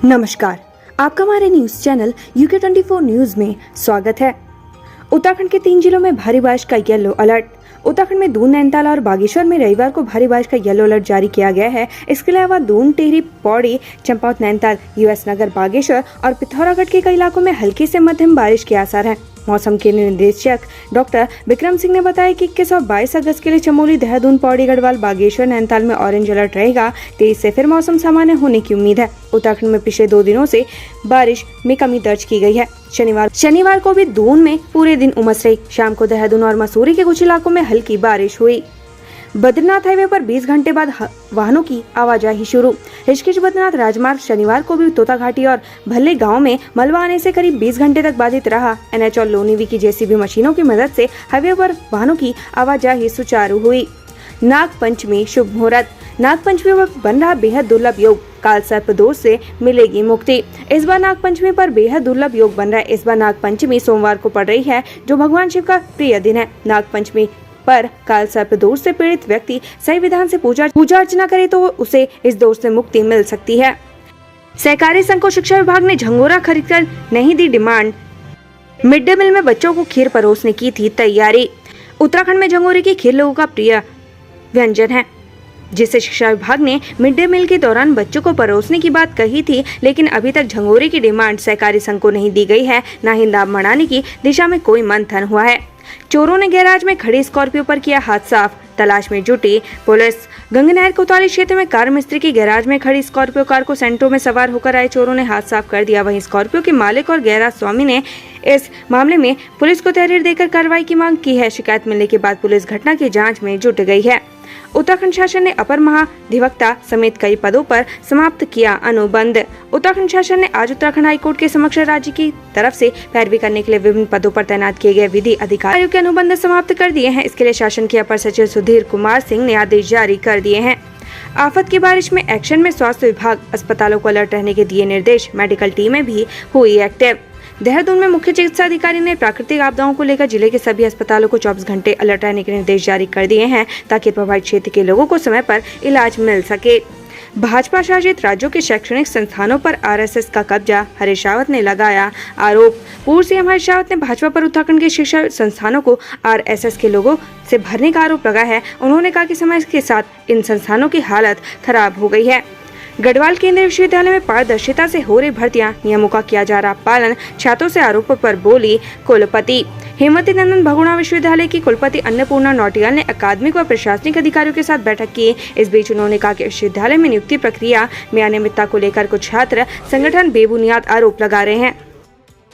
नमस्कार, आपका हमारे न्यूज चैनल UK24 न्यूज में स्वागत है। उत्तराखंड के 3 जिलों में भारी बारिश का येलो अलर्ट। उत्तराखंड में दून, नैनीताल और बागेश्वर में रविवार को भारी बारिश का येलो अलर्ट जारी किया गया है। इसके अलावा दून, टिहरी, पौड़ी, चंपावत, नैनीताल, US नगर, बागेश्वर और पिथौरागढ़ के कई इलाकों में हल्की से मध्यम बारिश के आसार हैं। मौसम के निदेशक डॉक्टर विक्रम सिंह ने बताया कि 21 और 22 अगस्त के लिए चमोली, देहरादून, पौड़ी, गढ़वाल, बागेश्वर, नैनीताल में ऑरेंज अलर्ट रहेगा। 23 से फिर मौसम सामान्य होने की उम्मीद है। उत्तराखंड में पिछले 2 दिनों से बारिश में कमी दर्ज की गई है। शनिवार को भी दून में पूरे दिन उमस रही। शाम को देहरादून और मसूरी के कुछ इलाकों में हल्की बारिश हुई। बद्रीनाथ हाईवे पर 20 घंटे बाद वाहनों की आवाजाही शुरू। ऋषिकेश बद्रीनाथ राजमार्ग शनिवार को भी तोता घाटी और भल्ले गांव में मलबा आने से करीब 20 घंटे तक बाधित रहा। NH और लोनीवी की JCB मशीनों की मदद से हाईवे पर वाहनों की आवाजाही सुचारू हुई। नाग पंचमी शुभ मुहूर्त। नाग पंचमी पर बन रहा बेहद दुर्लभ योग। काल सर्प दोष से मिलेगी मुक्ति। इस बार नाग पंचमी पर बेहद दुर्लभ योग बन रहा है। इस बार नाग पंचमी सोमवार को पड़ रही है, जो भगवान शिव का प्रिय दिन है। नाग पंचमी पर काल सर्प दोष से पीड़ित व्यक्ति सही विधान से पूजा अर्चना करे तो उसे इस दोष से मुक्ति मिल सकती है। सहकारी संघ को शिक्षा विभाग ने झंगोरा खरीद कर नहीं दी डिमांड। मिड डे मील में बच्चों को खीर परोसने की थी तैयारी। उत्तराखंड में झंगोरे की खीर लोगों का प्रिय व्यंजन है, जिसे शिक्षा विभाग ने मिड डे मील के दौरान बच्चों को परोसने की बात कही थी, लेकिन अभी तक झंगोरे की डिमांड सहकारी संघ को नहीं दी गई है। न ही लाभ बढ़ाने की दिशा में कोई मंथन हुआ है। चोरों ने गैराज में खड़ी स्कॉर्पियो पर किया हाथ साफ। तलाश में जुटी पुलिस। गंगनहर कोतवाली क्षेत्र में कार मिस्त्री की गैराज में खड़ी स्कॉर्पियो कार को सेंट्रो में सवार होकर आए चोरों ने हाथ साफ कर दिया। वहीं स्कॉर्पियो के मालिक और गैराज स्वामी ने इस मामले में पुलिस को तहरीर देकर कार्रवाई की मांग की है। शिकायत मिलने के बाद पुलिस घटना की जाँच में जुट गई है। उत्तराखंड शासन ने अपर महाधिवक्ता समेत कई पदों पर समाप्त किया अनुबंध। उत्तराखंड शासन ने आज उत्तराखंड हाईकोर्ट के समक्ष राज्य की तरफ से पैरवी करने के लिए विभिन्न पदों पर तैनात किए गए विधि अधिकारियों के अनुबंध समाप्त कर दिए हैं। इसके लिए शासन के अपर सचिव सुधीर कुमार सिंह ने आदेश जारी कर दिए हैं। आफत की बारिश में एक्शन में स्वास्थ्य विभाग, अस्पतालों को अलर्ट रहने के दिए निर्देश। मेडिकल टीमें भी हुई एक्टिव। देहरादून में मुख्य चिकित्सा अधिकारी ने प्राकृतिक आपदाओं को लेकर जिले के सभी अस्पतालों को 24 घंटे अलर्ट रहने के निर्देश जारी कर दिए हैं, ताकि प्रभावित क्षेत्र के लोगों को समय पर इलाज मिल सके। भाजपा शासित राज्यों के शैक्षणिक संस्थानों पर RSS का कब्जा, हरीश रावत ने लगाया आरोप। पूर्व CM हरीश रावत ने भाजपा पर उत्तराखंड के शिक्षा संस्थानों को RSS के लोगों से भरने का आरोप लगाया है। उन्होंने कहा कि समय के साथ इन संस्थानों की हालत खराब हो गई है। गढ़वाल केंद्रीय विश्वविद्यालय में पारदर्शिता से हो रही भर्तियां, नियमों का किया जा रहा पालन, छात्रों से आरोपों पर बोली कुलपति। हेमवती नंदन बहुगुणा विश्वविद्यालय की कुलपति अन्नपूर्णा नौटियाल ने अकादमिक व प्रशासनिक अधिकारियों के साथ बैठक की। इस बीच उन्होंने कहा कि विश्वविद्यालय में नियुक्ति प्रक्रिया में अनियमितता को लेकर कुछ छात्र संगठन बेबुनियाद आरोप लगा रहे हैं।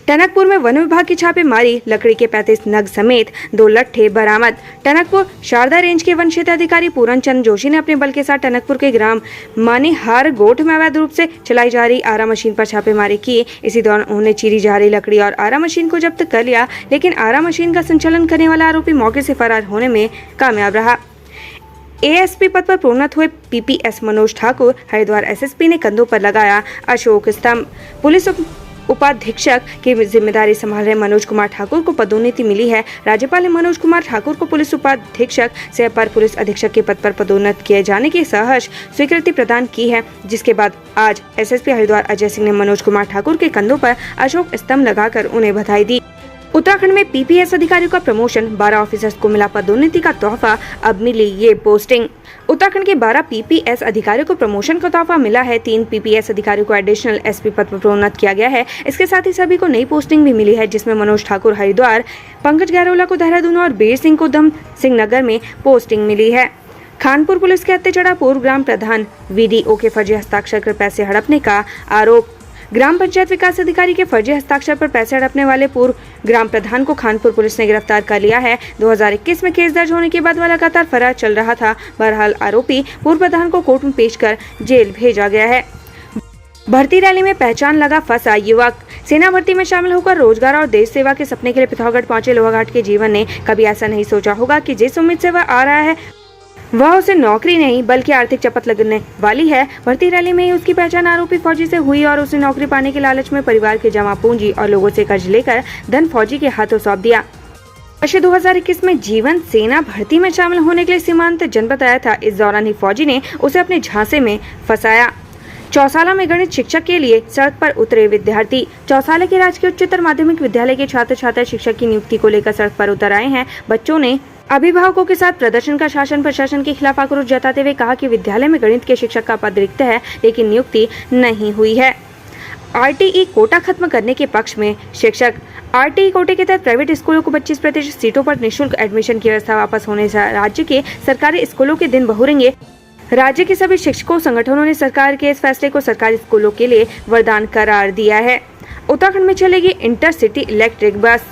टनकपुर में वन विभाग की छापेमारी, लकड़ी के 35 नग समेत 2 लट्ठे बरामद। टनकपुर शारदा रेंज के वन क्षेत्र अधिकारी पूरन चंद जोशी ने अपने बल के साथ टनकपुर के ग्राम मानीहार गोठ में अवैध रूप से चलाई जा रही आरा मशीन पर छापेमारी की। इसी दौरान उन्होंने चीरी जा रही लकड़ी और आरा मशीन को जब्त कर लिया, लेकिन आरा मशीन का संचालन करने वाला आरोपी मौके से फरार होने में कामयाब रहा। ASP पद पर प्रोन्नत हुए PPS मनोज ठाकुर, हरिद्वार SSP ने कंधों पर लगाया अशोक स्तंभ। पुलिस उपाधीक्षक की जिम्मेदारी संभाल रहे मनोज कुमार ठाकुर को पदोन्नति मिली है। राज्यपाल ने मनोज कुमार ठाकुर को पुलिस उपाधीक्षक से अपर पुलिस अधीक्षक के पद पर पदोन्नत किए जाने की सहर्ष स्वीकृति प्रदान की है, जिसके बाद आज SSP हरिद्वार अजय सिंह ने मनोज कुमार ठाकुर के कंधों पर अशोक स्तंभ लगाकर उन्हें बधाई दी। उत्तराखंड में PPS अधिकारियों का प्रमोशन, 12 ऑफिसर्स को मिला पदोन्नति का तोहफा, अब मिली ये पोस्टिंग। उत्तराखंड के 12 PPS अधिकारियों को प्रमोशन का तोहफा मिला है। 3 PPS अधिकारियों को एडिशनल SP पद पर प्रोन्नत किया गया है। इसके साथ ही सभी को नई पोस्टिंग भी मिली है, जिसमें मनोज ठाकुर हरिद्वार, पंकज गहरोला को देहरादून और बीर सिंह को उधम सिंह नगर में पोस्टिंग मिली है। खानपुर पुलिस के हत्या चढ़ा पूर्व ग्राम प्रधान, VDO के फर्जी हस्ताक्षर कर पैसे हड़पने का आरोप। ग्राम पंचायत विकास अधिकारी के फर्जी हस्ताक्षर पर पैसे हड़पने वाले पूर्व ग्राम प्रधान को खानपुर पुलिस ने गिरफ्तार कर लिया है। 2021 में केस दर्ज होने के बाद वह लगातार फरार चल रहा था। बहरहाल आरोपी पूर्व प्रधान को कोर्ट में पेश कर जेल भेजा गया है। भर्ती रैली में पहचान लगा फंसा युवक। सेना भर्ती में शामिल होकर रोजगार और देश सेवा के सपने के लिए पिथौरागढ़ पहुंचे लोहाघाट के जीवन ने कभी ऐसा नहीं सोचा होगा कि जिस उम्मीद से वह आ रहा है वह उसे नौकरी नहीं बल्कि आर्थिक चपत लगने वाली है। भर्ती रैली में ही उसकी पहचान आरोपी फौजी से हुई और उसे नौकरी पाने के लालच में परिवार के जमा पूंजी और लोगों से कर्ज लेकर धन फौजी के हाथों सौंप दिया। वर्ष 2021 में जीवन सेना भर्ती में शामिल होने के लिए सीमांत जनपद आया था। इस दौरान ही फौजी ने उसे अपने झांसे में फंसाया। चौसाला में गणित शिक्षक के लिए सड़क पर उतरे विद्यार्थी। चौसाला के राजकीय उच्चतर माध्यमिक विद्यालय के छात्र छात्रा शिक्षक की नियुक्ति को लेकर सड़क पर उतर आए हैं। बच्चों ने अभिभावकों के साथ प्रदर्शन कर शासन प्रशासन के खिलाफ आक्रोश जताते हुए कहा कि विद्यालय में गणित के शिक्षक का पद रिक्त है, लेकिन नियुक्ति नहीं हुई है। आरटीई कोटा खत्म करने के पक्ष में शिक्षक। आरटीई कोटे के तहत प्राइवेट स्कूलों को 25% सीटों पर निःशुल्क एडमिशन की व्यवस्था वापस होने से राज्य के सरकारी स्कूलों के दिन बहुरेंगे। राज्य के सभी शिक्षकों संगठनों ने सरकार के इस फैसले को सरकारी स्कूलों के लिए वरदान करार दिया है। उत्तराखंड में चलेगी इंटरसिटी इलेक्ट्रिक बस।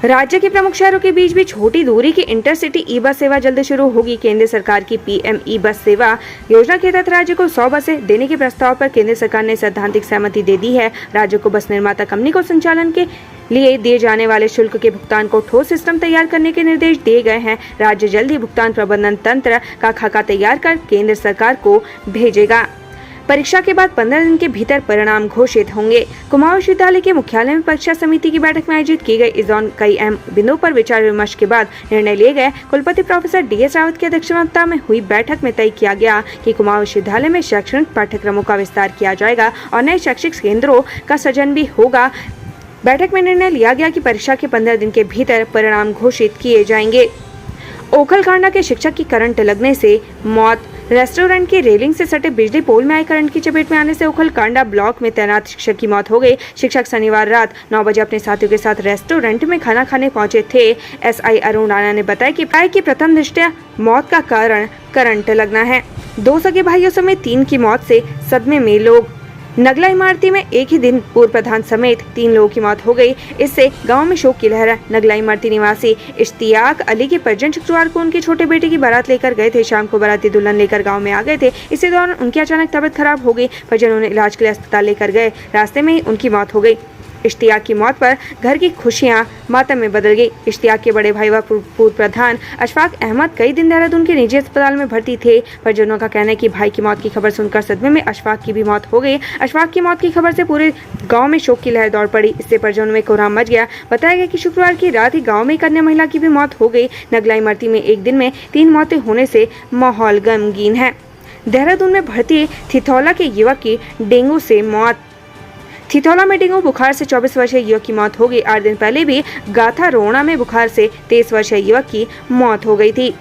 राज्य के प्रमुख शहरों के बीच भी छोटी दूरी की इंटरसिटी ई बस सेवा जल्द शुरू होगी। केंद्र सरकार की पीएम ई बस सेवा योजना के तहत राज्य को 100 बसें देने के प्रस्ताव पर केंद्र सरकार ने सैद्धांतिक सहमति दे दी है। राज्य को बस निर्माता कंपनी को संचालन के लिए दिए जाने वाले शुल्क के भुगतान को ठोस सिस्टम तैयार करने के निर्देश दिए गए हैं। राज्य जल्द ही भुगतान प्रबंधन तंत्र का खाका तैयार कर केंद्र सरकार को भेजेगा। परीक्षा के बाद 15 दिन के भीतर परिणाम घोषित होंगे। कुमाऊं विश्वविद्यालय के मुख्यालय में परीक्षा समिति की बैठक में आयोजित की गई। इस दौरान कई अहम बिंदुओं पर विचार विमर्श के बाद निर्णय लिए गए। कुलपति प्रोफेसर DS रावत की अध्यक्षता में हुई बैठक में तय किया गया कि कुमाऊं विश्वविद्यालय में शैक्षणिक पाठ्यक्रमों का विस्तार किया जाएगा और नए शैक्षिक केंद्रों का सृजन भी होगा। बैठक में निर्णय लिया गया कि परीक्षा के 15 दिन के भीतर परिणाम घोषित किए जाएंगे। ओखलकांडा के शिक्षक की करंट लगने से मौत। रेस्टोरेंट की रेलिंग से सटे बिजली पोल में आई करंट की चपेट में आने से ओखलकांडा ब्लॉक में तैनात शिक्षक की मौत हो गई। शिक्षक शनिवार रात 9 बजे अपने साथियों के साथ रेस्टोरेंट में खाना खाने पहुंचे थे। SI अरुण राणा ने बताया कि प्रथम दृष्टया मौत का कारण करंट लगना है। 2 सगे भाइयों समेत 3 की मौत से सदमे में लोग। नगला इमारती में एक ही दिन पूर्व प्रधान समेत 3 लोगों की मौत हो गई। इससे गांव में शोक की लहर है। नगला इमारती निवासी इश्तियाक अली के परिजन शुक्रवार को उनके छोटे बेटे की बारात लेकर गए थे। शाम को बाराती दुल्हन लेकर गांव में आ गए थे। इसी दौरान उनकी अचानक तबीयत खराब हो गई। परिजन उन्हें इलाज के लिए अस्पताल लेकर गए। रास्ते में ही उनकी मौत हो गई। इश्तियाक की मौत पर घर की खुशियां मातम में बदल गई। इश्तियाक के बड़े भाई व पूर्व प्रधान अशफाक अहमद कई दिन देहरादून के निजी अस्पताल में भर्ती थे। परिजनों का कहना है कि भाई की मौत की खबर सुनकर सदमे में अशफाक की भी मौत हो गई। अशफाक की मौत की खबर से पूरे गांव में शोक की लहर दौड़ पड़ी। इससे परिजनों में कोहराम मच गया। बताया गया कि शुक्रवार की रात ही गाँव में एक अन्य महिला की भी मौत हो गई। नगला इमारती में एक दिन में 3 मौतें होने से माहौल गमगीन है। देहरादून में भर्ती थिथौला के युवक की डेंगू से मौत। थिथौला में डेंगू बुखार से 24 वर्षीय युवक की मौत हो गई। 8 दिन पहले भी गाथा रोना में बुखार से 23 वर्षीय युवक की मौत हो गई थी।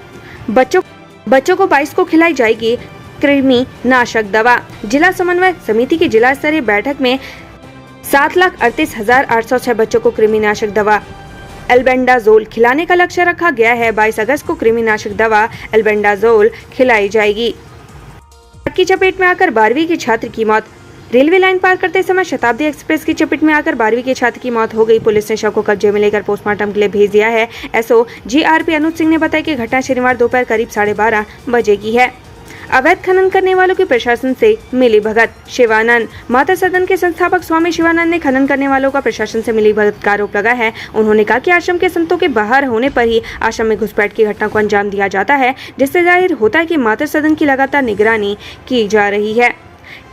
बच्चों को 22 को खिलाई जाएगी कृमि नाशक दवा। जिला समन्वय समिति की जिला स्तरीय बैठक में 7,38,806 बच्चों को कृमिनाशक दवा एल्बेंडाजोल खिलाने का लक्ष्य रखा गया है। 22 अगस्त को कृमिनाशक दवा एल्बेंडाजोल खिलाई जाएगी। की चपेट में आकर 12वीं की छात्र की मौत। रेलवे लाइन पार करते समय शताब्दी एक्सप्रेस की चपेट में आकर 12वीं के छात्र की मौत हो गई। पुलिस ने शव को कब्जे में लेकर पोस्टमार्टम के लिए भेज दिया है। SO GRP अनुज सिंह ने बताया कि घटना शनिवार दोपहर करीब 12:30 बजे की है। अवैध खनन करने वालों की प्रशासन से मिली भगत। शिवानंद माता सदन के संस्थापक स्वामी शिवानंद ने खनन करने वालों का प्रशासन से मिली भगत का आरोप लगा है। उन्होंने कहा कि आश्रम के संतों के बाहर होने पर ही आश्रम में घुसपैठ की घटना को अंजाम दिया जाता है, जिससे जाहिर होता है कि माता सदन की लगातार निगरानी की जा रही है।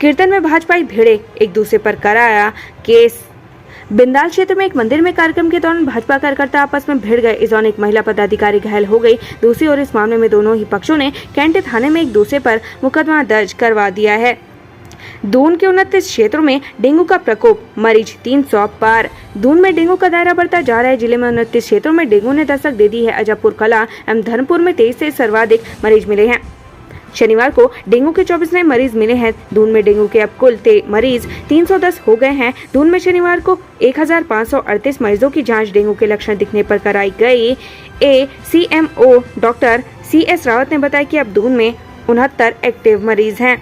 कीर्तन में भाजपाई भिड़े, एक दूसरे पर कराया केस। बिंदाल क्षेत्र में एक मंदिर में कार्यक्रम के दौरान भाजपा कार्यकर्ता आपस में भिड़ गए। इस दौरान एक महिला पदाधिकारी घायल हो गई। दूसरी ओर इस मामले में दोनों ही पक्षों ने कैंट थाने में एक दूसरे पर मुकदमा दर्ज करवा दिया है। दून के 29 क्षेत्रों में डेंगू का प्रकोप, मरीज 300 पार। दून में डेंगू का दायरा बढ़ता जा रहा है। जिले में 29 क्षेत्रों में डेंगू ने दस्तक दे दी है। अजबपुर कला एवं धर्मपुर में 23 से सर्वाधिक मरीज मिले हैं। शनिवार को डेंगू के 24 नए मरीज मिले हैं। दून में डेंगू के अब कुल मरीज 310 हो गए हैं। दून में शनिवार को 1538 मरीजों की जांच डेंगू के लक्षण दिखने पर कराई गई। CMO डॉक्टर CS रावत ने बताया कि अब दून में 69 एक्टिव मरीज हैं।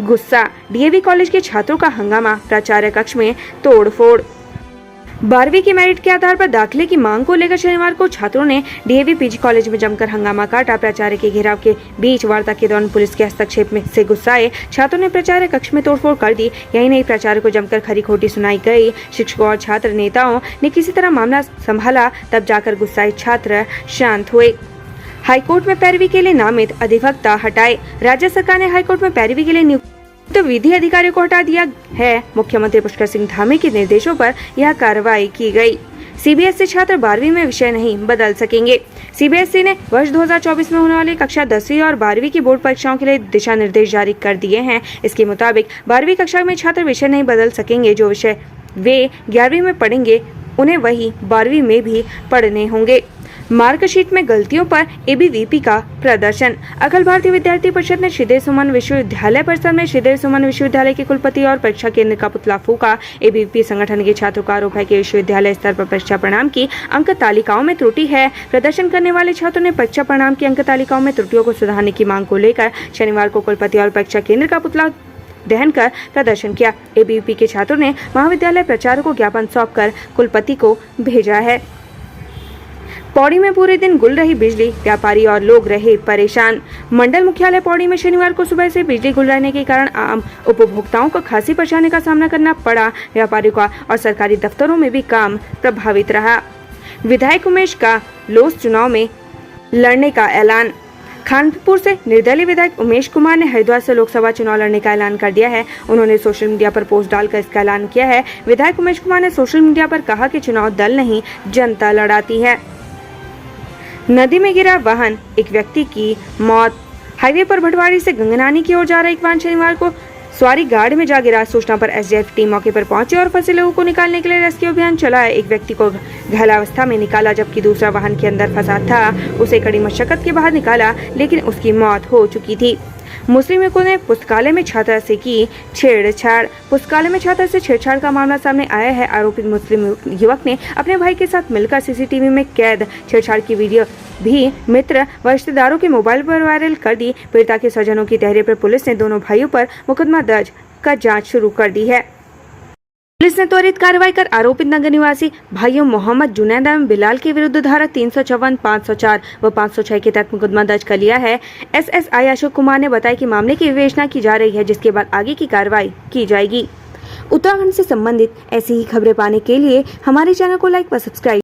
गुस्सा, DAV कॉलेज के छात्रों का हंगामा, प्राचार्य कक्ष में तोड़फोड़। 12वीं के मेरिट के आधार पर दाखिले की मांग को लेकर शनिवार को छात्रों ने DAV PG कॉलेज में जमकर हंगामा काटा। प्राचार्य के घेराव के बीच वार्ता के दौरान पुलिस के हस्तक्षेप में से गुस्साए छात्रों ने प्राचार्य कक्ष में तोड़फोड़ कर दी। यही नहीं, प्राचार्य को जमकर खरी खोटी सुनाई गई। शिक्षकों और छात्र नेताओं ने किसी तरह मामला संभाला, तब जाकर गुस्साए छात्र शांत हुए। हाईकोर्ट में पैरवी के लिए नामित अधिवक्ता हटाए। राज्य सरकार ने हाईकोर्ट में पैरवी के लिए नियुक्त विधि अधिकारियों को हटा दिया है। मुख्यमंत्री पुष्कर सिंह धामी के निर्देशों पर यह कार्रवाई की गई। CBSE छात्र 12वीं में विषय नहीं बदल सकेंगे। सीबीएसई ने वर्ष 2024 में होने वाली कक्षा 10वीं और 12वीं की बोर्ड परीक्षाओं के लिए दिशा निर्देश जारी कर दिए हैं। इसके मुताबिक 12वीं कक्षा में छात्र विषय नहीं बदल सकेंगे। जो विषय वे 11वीं में पढ़ेंगे उन्हें वही 12वीं में भी पढ़ने होंगे। मार्कशीट में गलतियों पर एबीवीपी का प्रदर्शन। अखिल भारतीय विद्यार्थी परिषद ने श्रीदेव सुमन विश्वविद्यालय परिसर में श्रीदेव सुमन विश्वविद्यालय के कुलपति और परीक्षा केंद्र का पुतला फूका। एबीवीपी संगठन के छात्रों का आरोप है कि विश्वविद्यालय स्तर पर परीक्षा परिणाम की अंक तालिकाओं में त्रुटि है। प्रदर्शन करने वाले छात्रों ने परीक्षा परिणाम की अंक तालिकाओं में त्रुटियों को सुधारने की मांग को लेकर शनिवार को कुलपति और परीक्षा केंद्र का पुतला दहन कर प्रदर्शन किया। एबीवीपी के छात्रों ने महाविद्यालय प्राचार्य को ज्ञापन सौंपकर कुलपति को भेजा है। पौड़ी में पूरे दिन गुल रही बिजली, व्यापारी और लोग रहे परेशान। मंडल मुख्यालय पौड़ी में शनिवार को सुबह से बिजली गुल रहने के कारण आम उपभोक्ताओं को खासी परेशानी का सामना करना पड़ा। व्यापारियों का और सरकारी दफ्तरों में भी काम प्रभावित रहा। विधायक उमेश का लोस चुनाव में लड़ने का ऐलान। खानपुर से निर्दलीय विधायक उमेश कुमार ने हरिद्वार से लोकसभा चुनाव लड़ने का ऐलान कर दिया है। उन्होंने सोशल मीडिया पर पोस्ट डालकर इसका ऐलान किया है। विधायक उमेश कुमार ने सोशल मीडिया पर कहा कि चुनाव दल नहीं जनता लड़ाती है। नदी में गिरा वाहन, एक व्यक्ति की मौत। हाईवे पर भटवाड़ी से गंगनानी की ओर जा रहा एक वाहन शनिवार को सवारी गाड़ी में जा गिरा। सूचना पर एसडीएफ टीम मौके पर पहुंची और फंसे लोगों को निकालने के लिए रेस्क्यू अभियान चलाया। एक व्यक्ति को घायलावस्था में निकाला जबकि दूसरा वाहन के अंदर फंसा था। उसे कड़ी मशक्कत के बाद निकाला लेकिन उसकी मौत हो चुकी थी। मुस्लिम युवकों ने पुस्तकालय में छात्रा से की छेड़छाड़। पुस्तकालय में छात्रा से छेड़छाड़ का मामला सामने आया है। आरोपित मुस्लिम युवक ने अपने भाई के साथ मिलकर सीसीटीवी में कैद छेड़छाड़ की वीडियो भी मित्र व रिश्तेदारों के मोबाइल पर वायरल कर दी। पीड़िता के स्वजनों की तहरीर पर पुलिस ने दोनों भाइयों पर मुकदमा दर्ज कर जांच शुरू कर दी है। पुलिस ने त्वरित कार्रवाई कर आरोपित नगर निवासी भाइयों मोहम्मद जुनैद एवं बिलाल के विरुद्ध धारा 354, 504 व 506 के तहत मुकदमा दर्ज कर लिया है। एसएसआई अशोक कुमार ने बताया कि मामले की विवेचना की जा रही है जिसके बाद आगे की कार्रवाई की जाएगी। उत्तराखंड से संबंधित ऐसी ही खबरें पाने के लिए हमारे चैनल को लाइक व सब्सक्राइब